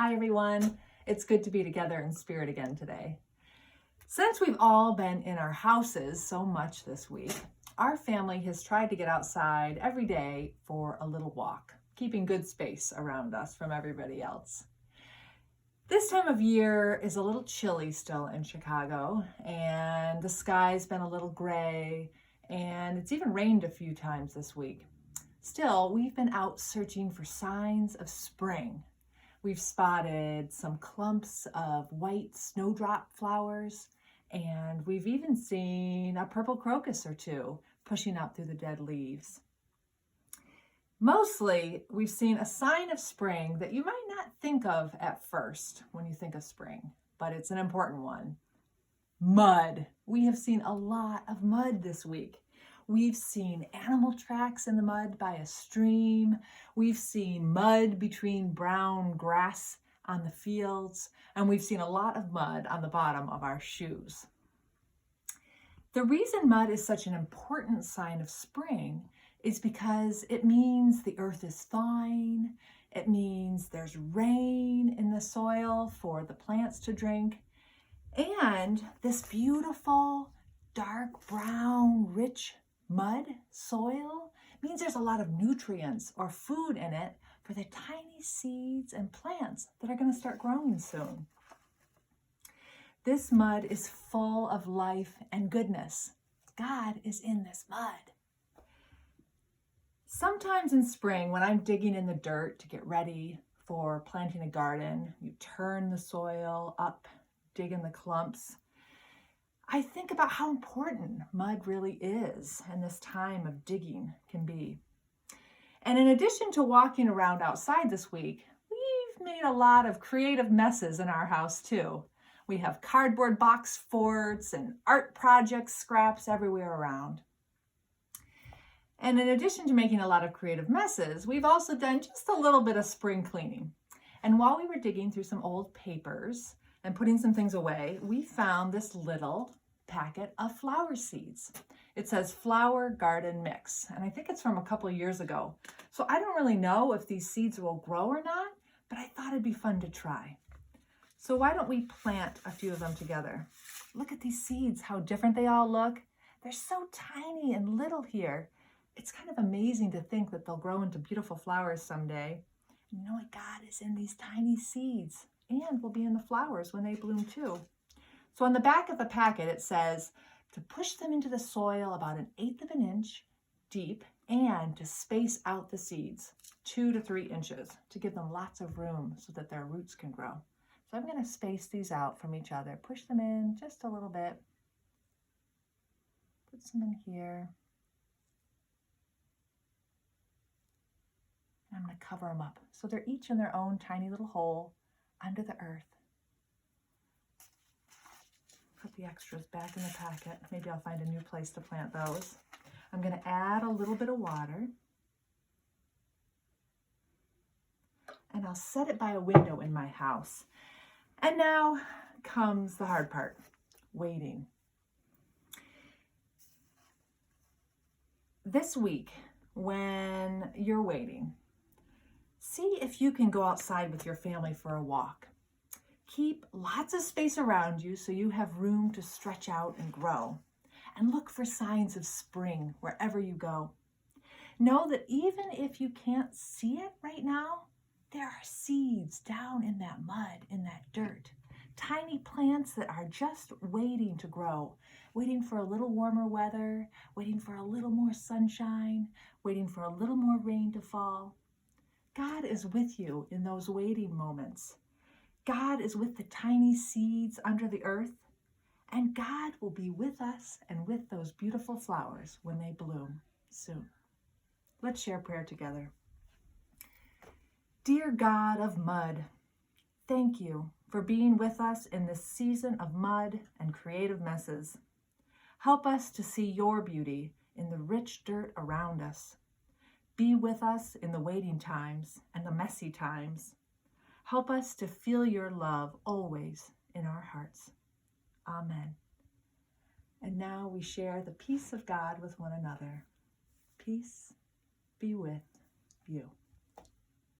Hi everyone, it's good to be together in spirit again today. Since we've all been in our houses so much this week, our family has tried to get outside every day for a little walk, keeping good space around us from everybody else. This time of year is a little chilly still in Chicago, and the sky's been a little gray, and it's even rained a few times this week. Still, we've been out searching for signs of spring. We've spotted some clumps of white snowdrop flowers, and we've even seen a purple crocus or two pushing out through the dead leaves. Mostly, we've seen a sign of spring that you might not think of at first when you think of spring, but it's an important one. Mud. We have seen a lot of mud this week. We've seen animal tracks in the mud by a stream. We've seen mud between brown grass on the fields, and we've seen a lot of mud on the bottom of our shoes. The reason mud is such an important sign of spring is because it means the earth is thawing. It means there's rain in the soil for the plants to drink. And this beautiful, dark brown, rich mud soil means there's a lot of nutrients or food in it for the tiny seeds and plants that are going to start growing soon. This mud is full of life and goodness. God is in this mud. Sometimes in spring, when I'm digging in the dirt to get ready for planting a garden, you turn the soil up, dig in the clumps. I think about how important mud really is and this time of digging can be. And in addition to walking around outside this week, we've made a lot of creative messes in our house too. We have cardboard box forts and art project scraps everywhere around. And in addition to making a lot of creative messes, we've also done just a little bit of spring cleaning. And while we were digging through some old papers and putting some things away, we found this little packet of flower seeds. It says Flower Garden Mix, and I think it's from a couple of years ago. So I don't really know if these seeds will grow or not, but I thought it'd be fun to try. So why don't we plant a few of them together? Look at these seeds, how different they all look. They're so tiny and little here. It's kind of amazing to think that they'll grow into beautiful flowers someday. And you know what? God is in these tiny seeds and will be in the flowers when they bloom too. So on the back of the packet, it says to push them into the soil about 1/8 of an inch deep and to space out the seeds 2 to 3 inches to give them lots of room so that their roots can grow. So I'm going to space these out from each other, push them in just a little bit, put some in here. And I'm going to cover them up so they're each in their own tiny little hole under the earth. Put the extras back in the packet. Maybe I'll find a new place to plant those. I'm going to add a little bit of water. And I'll set it by a window in my house. And now comes the hard part, waiting. This week, when you're waiting, see if you can go outside with your family for a walk. Keep lots of space around you so you have room to stretch out and grow. And look for signs of spring wherever you go. Know that even if you can't see it right now, there are seeds down in that mud, in that dirt. Tiny plants that are just waiting to grow, waiting for a little warmer weather, waiting for a little more sunshine, waiting for a little more rain to fall. God is with you in those waiting moments. God is with the tiny seeds under the earth, and God will be with us and with those beautiful flowers when they bloom soon. Let's share prayer together. Dear God of mud, thank you for being with us in this season of mud and creative messes. Help us to see your beauty in the rich dirt around us. Be with us in the waiting times and the messy times. Help us to feel your love always in our hearts. Amen. And now we share the peace of God with one another. Peace be with you.